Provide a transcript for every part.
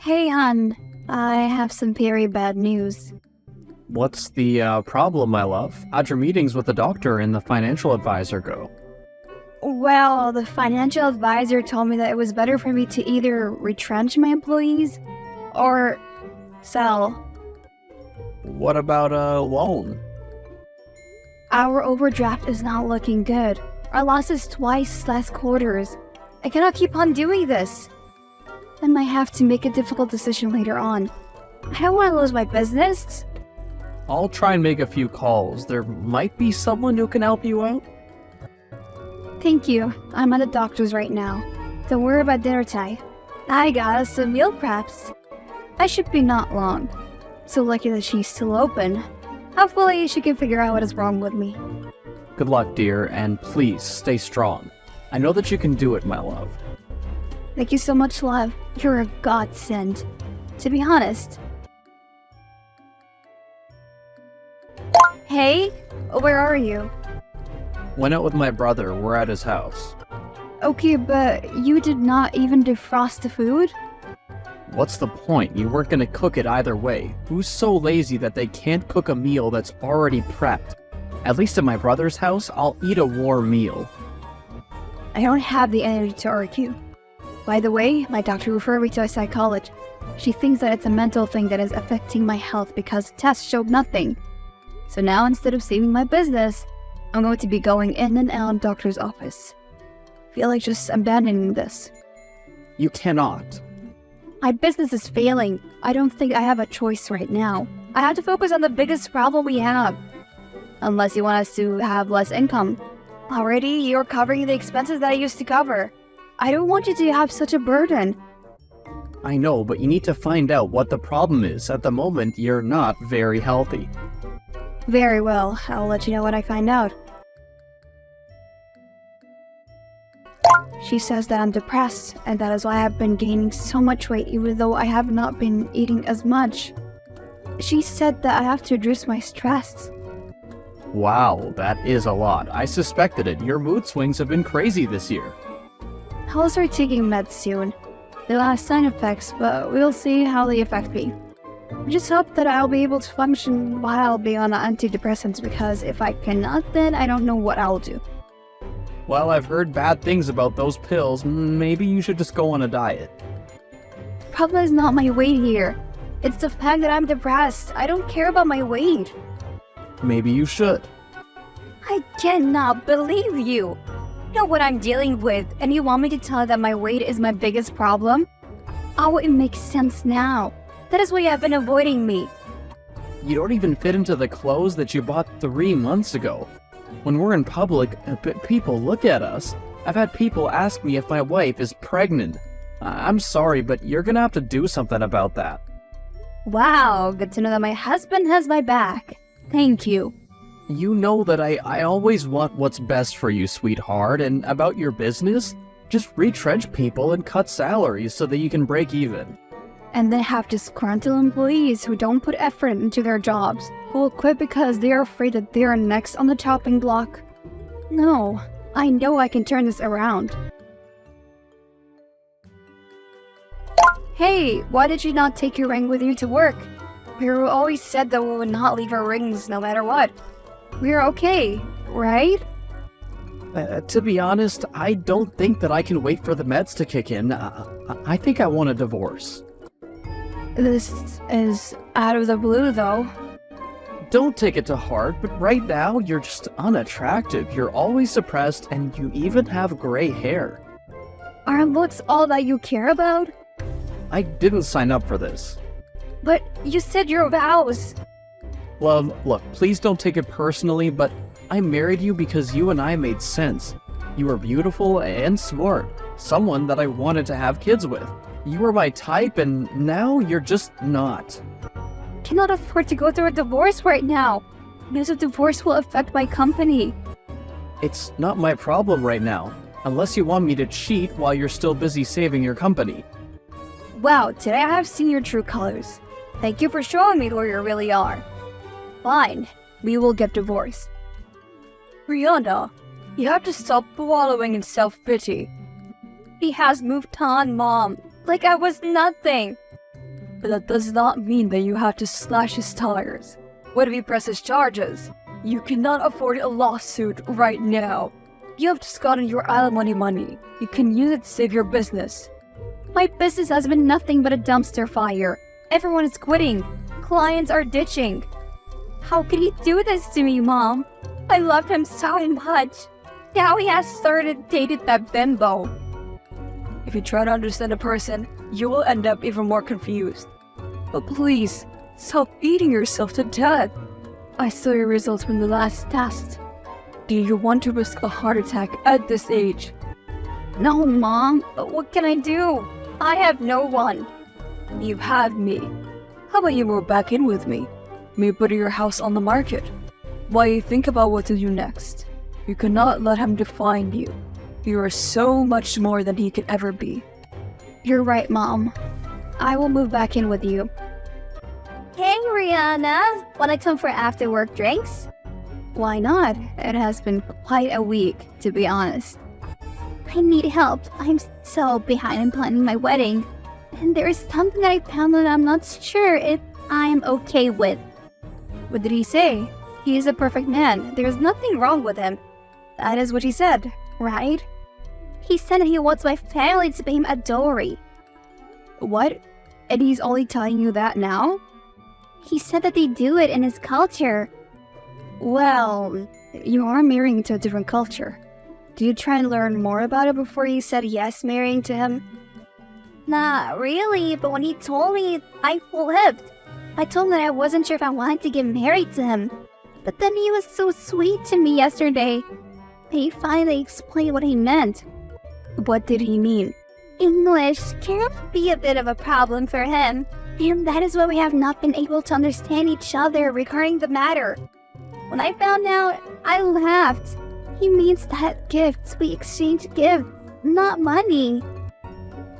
Hey, hon. I have some very bad news. What's the problem, my love? How'd your meetings with the doctor and the financial advisor go? Well, the financial advisor told me that it was better for me to either retrench my employees or sell. What about a loan? Our overdraft is not looking good. Our loss is twice last quarters. I cannot keep on doing this. I might have to make a difficult decision later on. I don't want to lose my business. I'll try and make a few calls. There might be someone who can help you out. Thank you. I'm at the doctor's right now. Don't worry about dinner time. I got us some meal preps. I should be not long. So lucky that she's still open. Hopefully she can figure out what is wrong with me. Good luck, dear, and please stay strong. I know that you can do it, my love. Thank you so much, love. You're a godsend. To be honest. Hey, where are you? Went out with my brother. We're at his house. Okay, but you did not even defrost the food? What's the point? You weren't gonna cook it either way. Who's so lazy that they can't cook a meal that's already prepped? At least at my brother's house, I'll eat a warm meal. I don't have the energy to argue. By the way, my doctor referred me to a psychologist. She thinks that it's a mental thing that is affecting my health because the test showed nothing. So now instead of saving my business, I'm going to be going in and out of doctor's office. Feel like just abandoning this. You cannot. My business is failing. I don't think I have a choice right now. I have to focus on the biggest problem we have. Unless you want us to have less income. Already, you're covering the expenses that I used to cover. I don't want you to have such a burden. I know, but you need to find out what the problem is. At the moment, you're not very healthy. Very well. I'll let you know when I find out. She says that I'm depressed, and that is why I've been gaining so much weight even though I have not been eating as much. She said that I have to address my stress. Wow, that is a lot. I suspected it. Your mood swings have been crazy this year. I'll start taking meds soon. They'll have side effects, but we'll see how they affect me. I just hope that I'll be able to function while being on antidepressants, because if I cannot, then I don't know what I'll do. Well, I've heard bad things about those pills. Maybe you should just go on a diet. The problem is not my weight here. It's the fact that I'm depressed. I don't care about my weight. Maybe you should. I cannot believe you. You know what I'm dealing with, and you want me to tell you that my weight is my biggest problem? Oh, it makes sense now. That is why you have been avoiding me. You don't even fit into the clothes that you bought 3 months ago. When we're in public, people look at us. I've had people ask me if my wife is pregnant. I'm sorry, but you're gonna have to do something about that. Wow, good to know that my husband has my back. Thank you. You know that I always want what's best for you, sweetheart, and about your business? Just retrench people and cut salaries so that you can break even. And then have disgruntled employees who don't put effort into their jobs, who will quit because they are afraid that they are next on the chopping block. No, I know I can turn this around. Hey, why did you not take your ring with you to work? We always said that we would not leave our rings no matter what. We're okay, right? To be honest, I don't think that I can wait for the meds to kick in. I think I want a divorce. This is out of the blue, though. Don't take it to heart, but right now you're just unattractive. You're always depressed, and you even have gray hair. Are looks all that you care about? I didn't sign up for this. But you said your vows. Love, look, please don't take it personally, but I married you because you and I made sense. You were beautiful and smart, someone that I wanted to have kids with. You were my type, and now you're just not. Cannot afford to go through a divorce right now. Because a divorce will affect my company. It's not my problem right now, unless you want me to cheat while you're still busy saving your company. Wow, today I have seen your true colors. Thank you for showing me who you really are. Fine, we will get divorced. Rihanna, you have to stop wallowing in self-pity. He has moved on, Mom. Like I was nothing. but that does not mean that you have to slash his tires. What if he presses charges? You cannot afford a lawsuit right now. You have just gotten your alimony money. You can use it to save your business. My business has been nothing but a dumpster fire. Everyone is quitting. Clients are ditching. How could he do this to me, Mom? I loved him so much. Now he has started dating that bimbo. If you try to understand a person, you will end up even more confused. But please, stop beating yourself to death. I saw your results from the last test. Do you want to risk a heart attack at this age? No, Mom. But what can I do? I have no one. You have me. How about you move back in with me? Maybe put your house on the market. While you think about what to do next, you cannot let him define you. You are so much more than he could ever be. You're right, Mom. I will move back in with you. Hey, Rihanna! Wanna come for after-work drinks? Why not? It has been quite a week, to be honest. I need help. I'm so behind in planning my wedding. And there is something that I found that I'm not sure if I'm okay with. What did he say? He is a perfect man. There's nothing wrong with him. That is what he said, right? He said that he wants my family to pay him a dowry. What? And he's only telling you that now? He said that they do it in his culture. Well, you are marrying to a different culture. Did you try and learn more about it before you said yes marrying to him? Not really, but when he told me, I flipped. I told him that I wasn't sure if I wanted to get married to him. But then he was so sweet to me yesterday. He finally explained what he meant. What did he mean? English can be a bit of a problem for him, and that is why we have not been able to understand each other regarding the matter. When I found out, I laughed. He means that gifts, we exchange gifts, not money.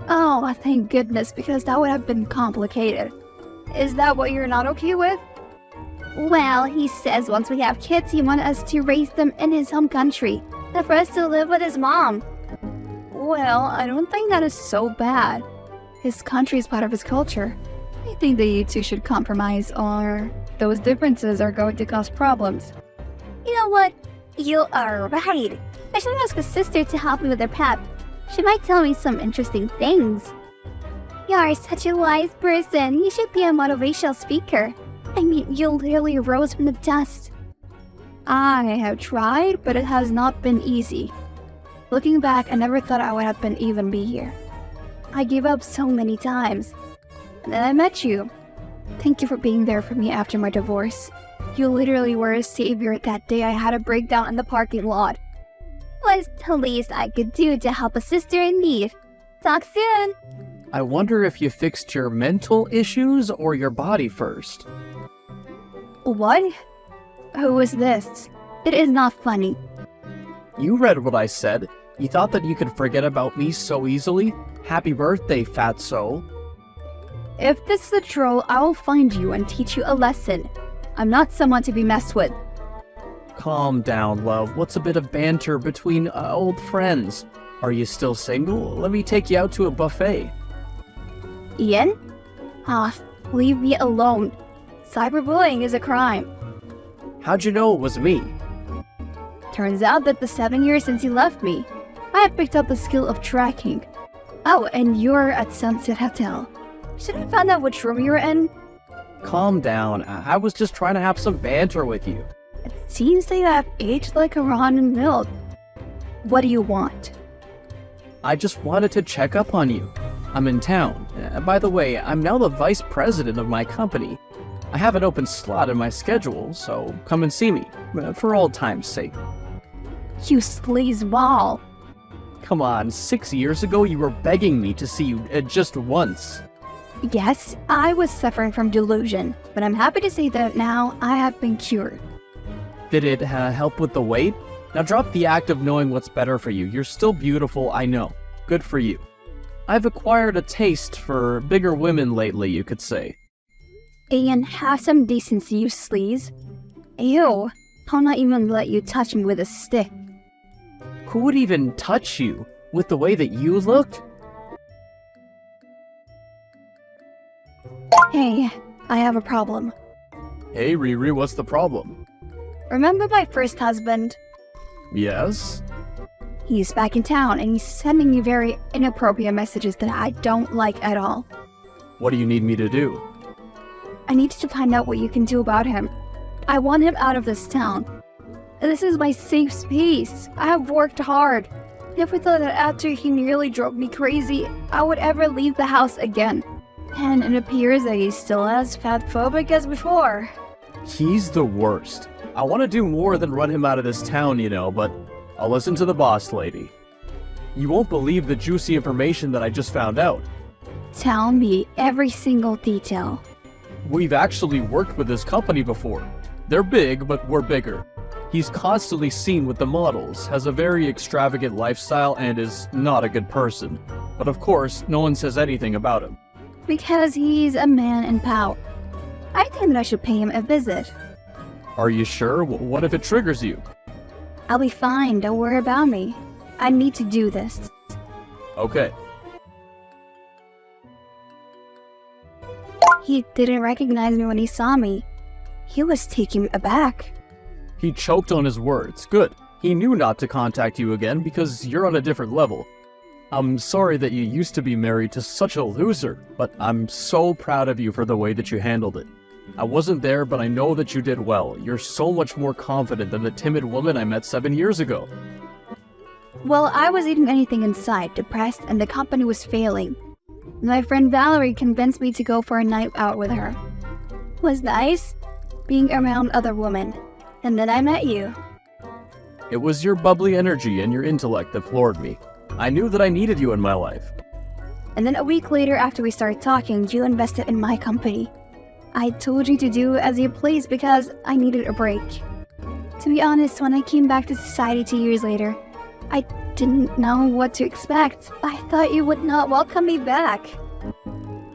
Oh, thank goodness, because that would have been complicated. Is that what you're not okay with? Well, he says once we have kids, he wants us to raise them in his home country, not for us to live with his mom. Well, I don't think that is so bad. His country is part of his culture. I think that you two should compromise, or those differences are going to cause problems. You know what? You are right. I should ask a sister to help me with her prep. She might tell me some interesting things. You are such a wise person. You should be a motivational speaker. I mean, you literally rose from the dust. I have tried, but it has not been easy. Looking back, I never thought I would have been even be here. I gave up so many times. And then I met you. Thank you for being there for me after my divorce. You literally were a savior that day I had a breakdown in the parking lot. What's the least I could do to help a sister in need? Talk soon! I wonder if you fixed your mental issues or your body first. What? Who is this? It is not funny. You read what I said. You thought that you could forget about me so easily? Happy birthday, fatso. If this is a troll, I will find you and teach you a lesson. I'm not someone to be messed with. Calm down, love. What's a bit of banter between old friends? Are you still single? Let me take you out to a buffet. Ian? Leave me alone. Cyberbullying is a crime. How'd you know it was me? Turns out that the 7 years since you left me, I have picked up the skill of tracking. Oh, and you're at Sunset Hotel. Should I find out which room you're in? Calm down. I was just trying to have some banter with you. It seems that you have aged like a rotten milk. What do you want? I just wanted to check up on you. I'm in town. By the way, I'm now the vice president of my company. I have an open slot in my schedule, so come and see me, for old time's sake. You sleazeball. Come on, 6 years ago you were begging me to see you just once. Yes, I was suffering from delusion, but I'm happy to say that now I have been cured. Did it help with the weight? Now drop the act of knowing what's better for you. You're still beautiful, I know. Good for you. I've acquired a taste for bigger women lately, you could say. Ian, have some decency, you sleaze. Ew, I'll not even let you touch me with a stick. Who would even touch you with the way that you looked? Hey, I have a problem. Hey Riri, what's the problem? Remember my first husband? Yes? He's back in town and he's sending me very inappropriate messages that I don't like at all. What do you need me to do? I need to find out what you can do about him. I want him out of this town. This is my safe space. I have worked hard. Never thought that after he nearly drove me crazy, I would ever leave the house again. And it appears that he's still as fatphobic as before. He's the worst. I want to do more than run him out of this town, but I'll listen to the boss lady. You won't believe the juicy information that I just found out. Tell me every single detail. We've actually worked with this company before. They're big, but we're bigger. He's constantly seen with the models, has a very extravagant lifestyle, and is not a good person. But of course, no one says anything about him. Because he's a man in power. I think that I should pay him a visit. Are you sure? What if it triggers you? I'll be fine, don't worry about me. I need to do this. Okay. He didn't recognize me when he saw me. He was taken aback. He choked on his words. Good. He knew not to contact you again because you're on a different level. I'm sorry that you used to be married to such a loser, but I'm so proud of you for the way that you handled it. I wasn't there, but I know that you did well. You're so much more confident than the timid woman I met 7 years ago. Well, I was eating anything inside, depressed, and the company was failing. My friend Valerie convinced me to go for a night out with her. It was nice, being around other women. And then I met you. It was your bubbly energy and your intellect that floored me. I knew that I needed you in my life. And then a week later, after we started talking, you invested in my company. I told you to do as you please because I needed a break. To be honest, when I came back to society 2 years later, I didn't know what to expect. I thought you would not welcome me back.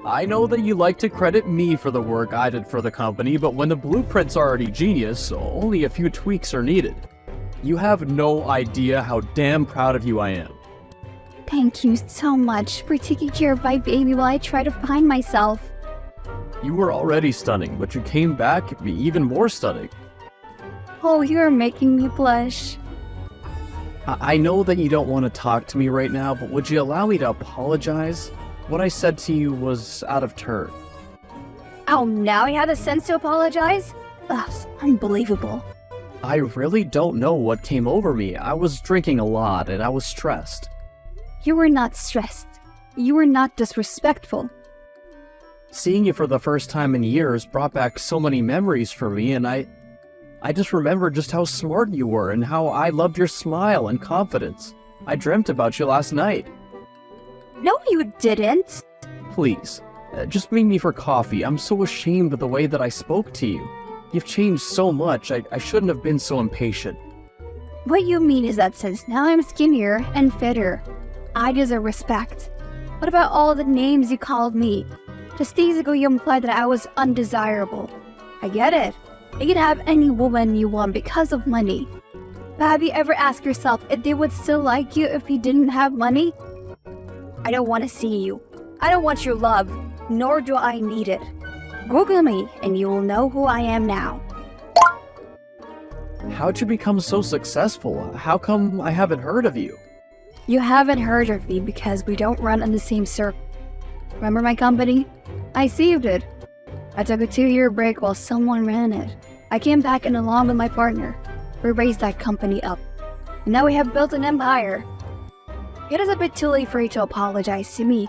I know that you like to credit me for the work I did for the company, but when the blueprint's already genius, only a few tweaks are needed. You have no idea how damn proud of you I am. Thank you so much for taking care of my baby while I try to find myself. You were already stunning, but you came back even more stunning. Oh, you're making me blush. I know that you don't want to talk to me right now, but would you allow me to apologize? What I said to you was out of turn. Oh, now you had the sense to apologize? Ugh, unbelievable. I really don't know what came over me. I was drinking a lot and I was stressed. You were not stressed. You were not disrespectful. Seeing you for the first time in years brought back so many memories for me, and I just remembered just how smart you were and how I loved your smile and confidence. I dreamt about you last night. No, you didn't. Please, just meet me for coffee. I'm so ashamed of the way that I spoke to you. You've changed so much. I shouldn't have been so impatient. What you mean is that since now I'm skinnier and fitter, I deserve respect. What about all the names you called me? Just days ago you implied that I was undesirable. I get it. You can have any woman you want because of money. But have you ever asked yourself if they would still like you if you didn't have money? I don't want to see you. I don't want your love, nor do I need it. Google me, and you will know who I am now. How'd you become so successful? How come I haven't heard of you? You haven't heard of me because we don't run in the same circle. Remember my company? I saved it. I took a 2-year break while someone ran it. I came back and along with my partner, we raised that company up. And now we have built an empire. It is a bit too late for you to apologize to me.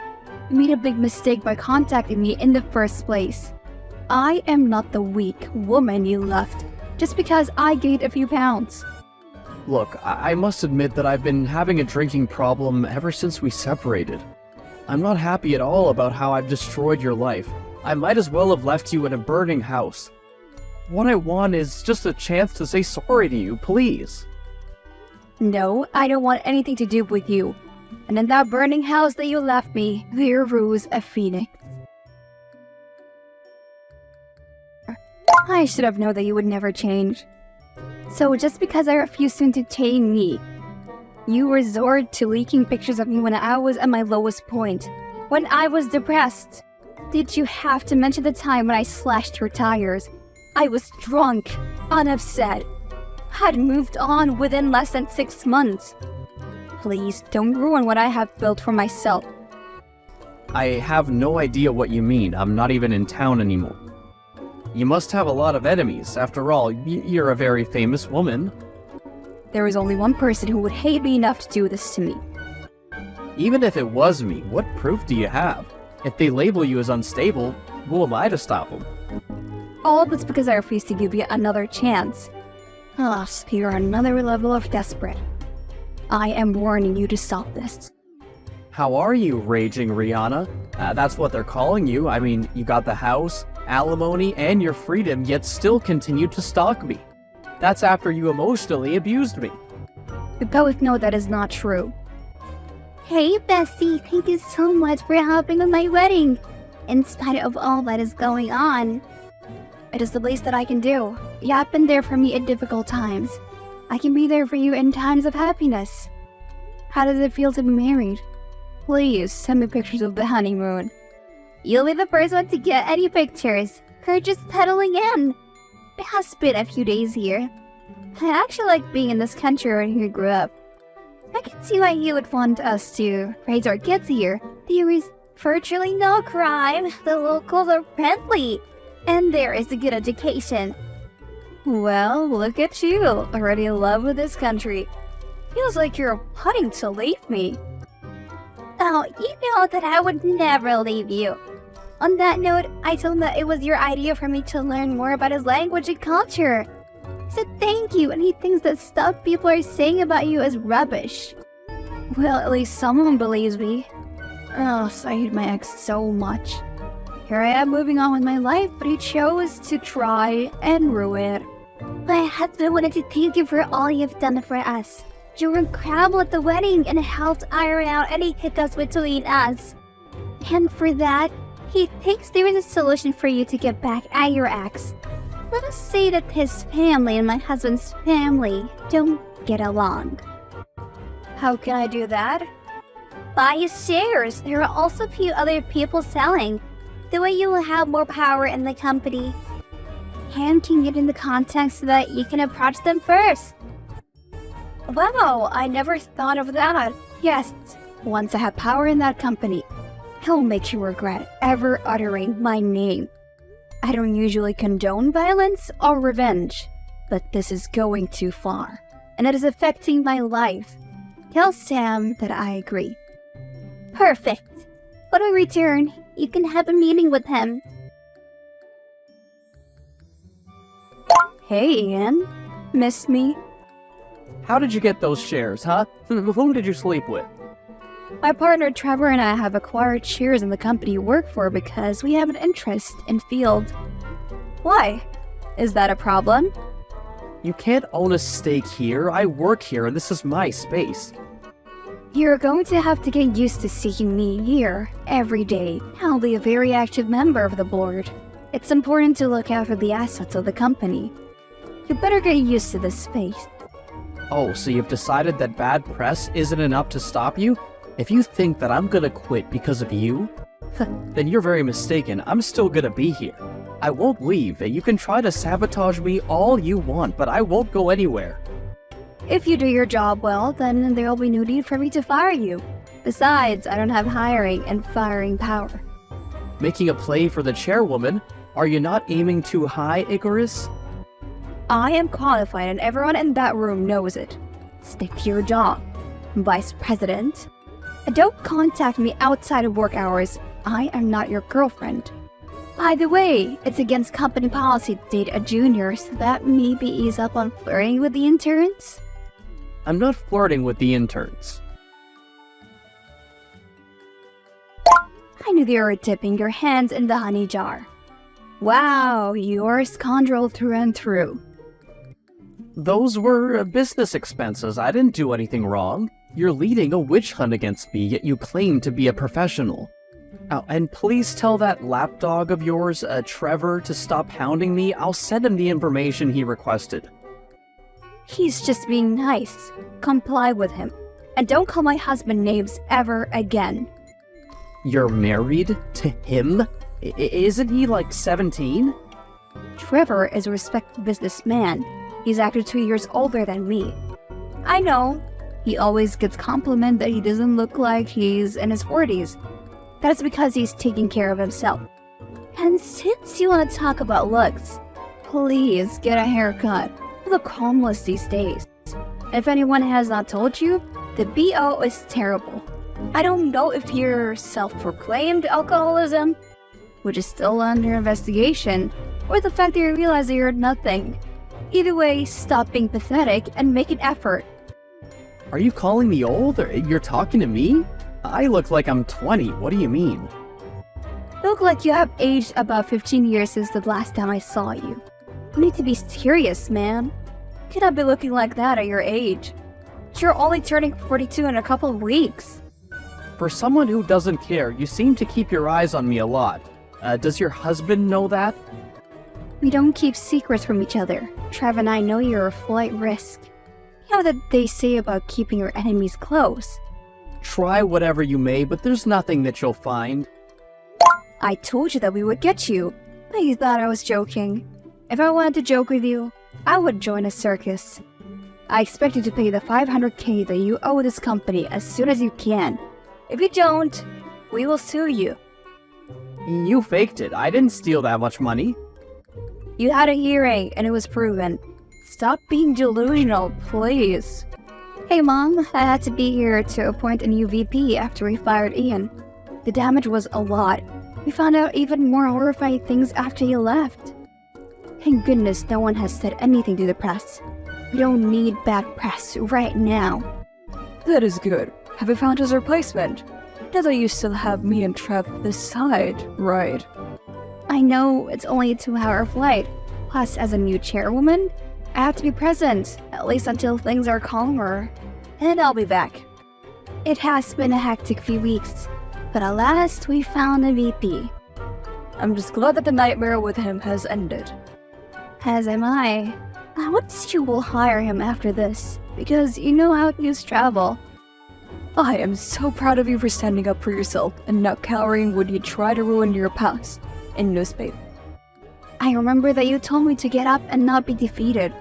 You made a big mistake by contacting me in the first place. I am not the weak woman you left just because I gained a few pounds. Look, I must admit that I've been having a drinking problem ever since we separated. I'm not happy at all about how I've destroyed your life. I might as well have left you in a burning house. What I want is just a chance to say sorry to you, please. No, I don't want anything to do with you. And in that burning house that you left me, there rose a phoenix. I should have known that you would never change. So just because I refuse to entertain me, you resort to leaking pictures of me when I was at my lowest point, when I was depressed. Did you have to mention the time when I slashed your tires? I was drunk, unupset, had moved on within less than 6 months. Please don't ruin what I have built for myself. I have no idea what you mean. I'm not even in town anymore. You must have a lot of enemies. After all, you're a very famous woman. There is only one person who would hate me enough to do this to me. Even if it was me, what proof do you have? If they label you as unstable, who am I to stop them? All that's because I refuse to give you another chance. Ah, so you're another level of desperate. I am warning you to stop this. How are you, Raging Rihanna? That's what they're calling you. I mean, you got the house, alimony, and your freedom, yet still continue to stalk me. That's after you emotionally abused me. We both know that is not true. Hey, Bessie, thank you so much for helping with my wedding. In spite of all that is going on. It is the least that I can do. You have been there for me in difficult times. I can be there for you in times of happiness. How does it feel to be married? Please send me pictures of the honeymoon. You'll be the first one to get any pictures. We're just settling in. It has been a few days here. I actually like being in this country where you grew up. I can see why you would want us to raise our kids here. There is virtually no crime. The locals are friendly. And there is a good education. Well, look at you, already in love with this country. Feels like you're plotting to leave me. Oh, you know that I would never leave you. On that note, I told him that it was your idea for me to learn more about his language and culture. He said thank you, and he thinks that stuff people are saying about you is rubbish. Well, at least someone believes me. Oh, I hate my ex so much. Here I am moving on with my life, but he chose to try and ruin it. My husband wanted to thank you for all you've done for us. You were incredible at the wedding and helped iron out any hiccups between us. And for that, he thinks there is a solution for you to get back at your ex. Let us say that his family and my husband's family don't get along. How can I do that? Buy his shares. There are also a few other people selling. The way you will have more power in the company. And can get in the contact so that you can approach them first. Wow, I never thought of that. Yes, once I have power in that company, he'll make you regret ever uttering my name. I don't usually condone violence or revenge, but this is going too far, and it is affecting my life. Tell Sam that I agree. Perfect. When we return, you can have a meeting with him. Hey, Ian. Missed me? How did you get those shares, huh? Whom did you sleep with? My partner Trevor and I have acquired shares in the company you work for because we have an interest in field. Why? Is that a problem? You can't own a stake here. I work here, and this is my space. You're going to have to get used to seeing me here every day. I'll be a very active member of the board. It's important to look out for the assets of the company. You better get used to this space. Oh, so you've decided that bad press isn't enough to stop you? If you think that I'm gonna quit because of you, then you're very mistaken. I'm still gonna be here. I won't leave. You can try to sabotage me all you want, but I won't go anywhere. If you do your job well, then there'll be no need for me to fire you. Besides, I don't have hiring and firing power. Making a play for the chairwoman? Are you not aiming too high, Icarus? I am qualified and everyone in that room knows it. Stick to your job, Vice President. And don't contact me outside of work hours. I am not your girlfriend. By the way, it's against company policy to date a junior, so that maybe ease up on flirting with the interns? I'm not flirting with the interns. I knew you were dipping your hands in the honey jar. Wow, you're a scoundrel through and through. Those were business expenses. I didn't do anything wrong. You're leading a witch hunt against me, yet you claim to be a professional. Oh, and please tell that lapdog of yours, Trevor, to stop hounding me. I'll send him the information he requested. He's just being nice. Comply with him. And don't call my husband names ever again. You're married to him? Isn't he like 17? Trevor is a respected businessman. He's actually 2 years older than me. I know. He always gets compliment that he doesn't look like he's in his 40s. That's because he's taking care of himself. And since you want to talk about looks, please get a haircut. You look homeless these days. If anyone has not told you, the BO is terrible. I don't know if you're self-proclaimed alcoholism, which is still under investigation, or the fact that you realize that you're nothing. Either way, stop being pathetic and make an effort. Are you calling me old, or you're talking to me? I look like I'm 20, what do you mean? You look like you have aged about 15 years since the last time I saw you. You need to be serious, man. You cannot be looking like that at your age. You're only turning 42 in a couple of weeks. For someone who doesn't care, you seem to keep your eyes on me a lot. Does your husband know that? We don't keep secrets from each other. Trev and I know you're a flight risk. You know what they say about keeping your enemies close. Try whatever you may, but there's nothing that you'll find. I told you that we would get you, but you thought I was joking. If I wanted to joke with you, I would join a circus. I expect you to pay the $500K that you owe this company as soon as you can. If you don't, we will sue you. You faked it. I didn't steal that much money. You had a hearing and it was proven. Stop being delusional, please. Hey Mom, I had to be here to appoint a new VP after we fired Ian. The damage was a lot. We found out even more horrifying things after he left. Thank goodness no one has said anything to the press. We don't need bad press right now. That is good. Have you found his replacement? Now that you still have me and Trev this side, right? I know it's only a 2-hour flight. Plus, as a new chairwoman, I have to be present, at least until things are calmer. And I'll be back. It has been a hectic few weeks, but at last we found a VP. I'm just glad that the nightmare with him has ended. As am I. I hope you will hire him after this, because you know how news travel. I am so proud of you for standing up for yourself and not cowering when you try to ruin your past in newspaper. I remember that you told me to get up and not be defeated.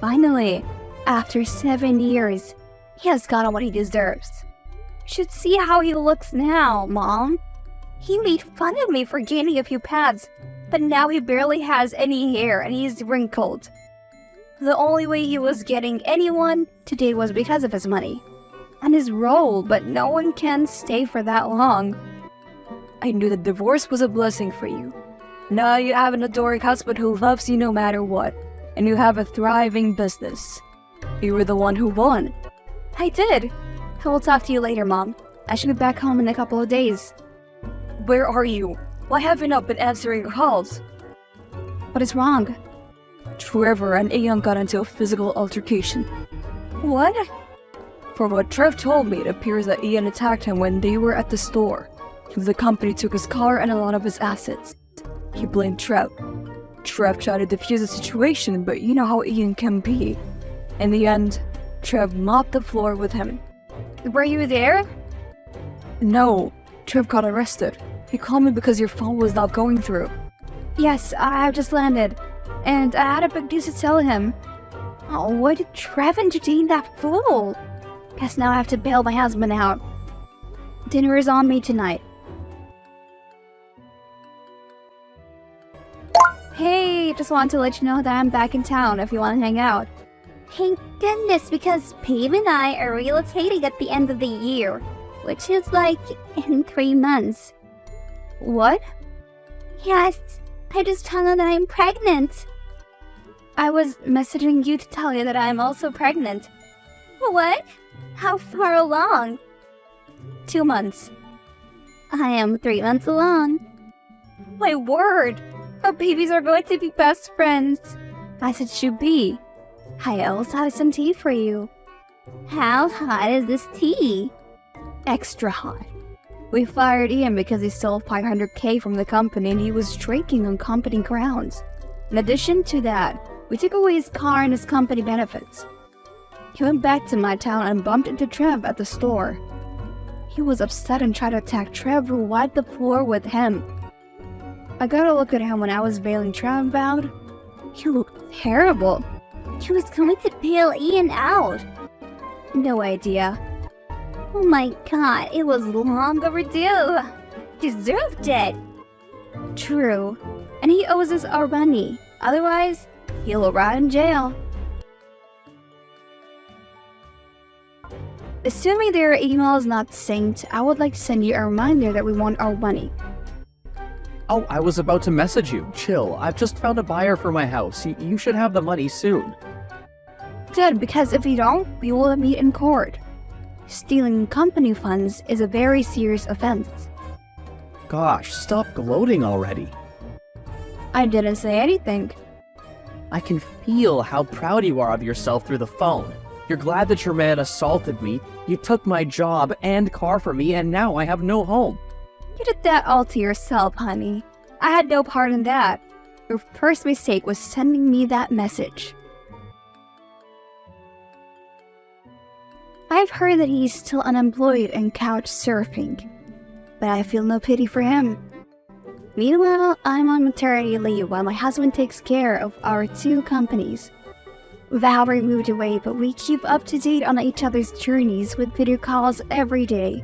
Finally, after 7 years, he has gotten what he deserves. You should see how he looks now, Mom. He made fun of me for gaining a few pounds, but now he barely has any hair and he's wrinkled. The only way he was getting anyone today was because of his money and his role, but no one can stay for that long. I knew that divorce was a blessing for you. Now you have an adoring husband who loves you no matter what, and you have a thriving business. You were the one who won. I did. I will talk to you later, Mom. I should be back home in a couple of days. Where are you? Why have you not been answering your calls? What is wrong? Trevor and Ian got into a physical altercation. What? From what Trev told me, it appears that Ian attacked him when they were at the store. The company took his car and a lot of his assets. He blamed Trev. Trev tried to defuse the situation, but you know how Ian can be. In the end, Trev mopped the floor with him. Were you there? No, Trev got arrested. He called me because your phone was not going through. Yes, I just landed, and I had a big news to tell him. Oh, why did Trev entertain that fool? Guess now I have to bail my husband out. Dinner is on me tonight. Hey, just wanted to let you know that I'm back in town if you want to hang out. Thank goodness, because Babe and I are relocating at the end of the year, which is like in 3 months. What? Yes, I just found out that I'm pregnant. I was messaging you to tell you that I'm also pregnant. What? How far along? 2 months. I am 3 months along. My word! Our babies are going to be best friends. As it should be. I also have some tea for you. How hot is this tea? Extra hot. We fired Ian because he stole $500K from the company and he was drinking on company grounds. In addition to that, we took away his car and his company benefits. He went back to my town and bumped into Trev at the store. He was upset and tried to attack Trev, who wiped the floor with him. I got a look at him when I was bailing Trav out. He looked terrible. He was going to bail Ian out. No idea. Oh my god, it was long overdue. Deserved it. True. And he owes us our money. Otherwise, he'll rot in jail. Assuming their email is not synced, I would like to send you a reminder that we want our money. Oh, I was about to message you. Chill, I've just found a buyer for my house. You should have the money soon. Good, because if we don't, we will meet in court. Stealing company funds is a very serious offense. Gosh, stop gloating already. I didn't say anything. I can feel how proud you are of yourself through the phone. You're glad that your man assaulted me, you took my job and car from me, and now I have no home. You did that all to yourself, honey. I had no part in that. Your first mistake was sending me that message. I've heard that he's still unemployed and couch surfing, but I feel no pity for him. Meanwhile, I'm on maternity leave while my husband takes care of our 2 companies. Valerie moved away, but we keep up to date on each other's journeys with video calls every day.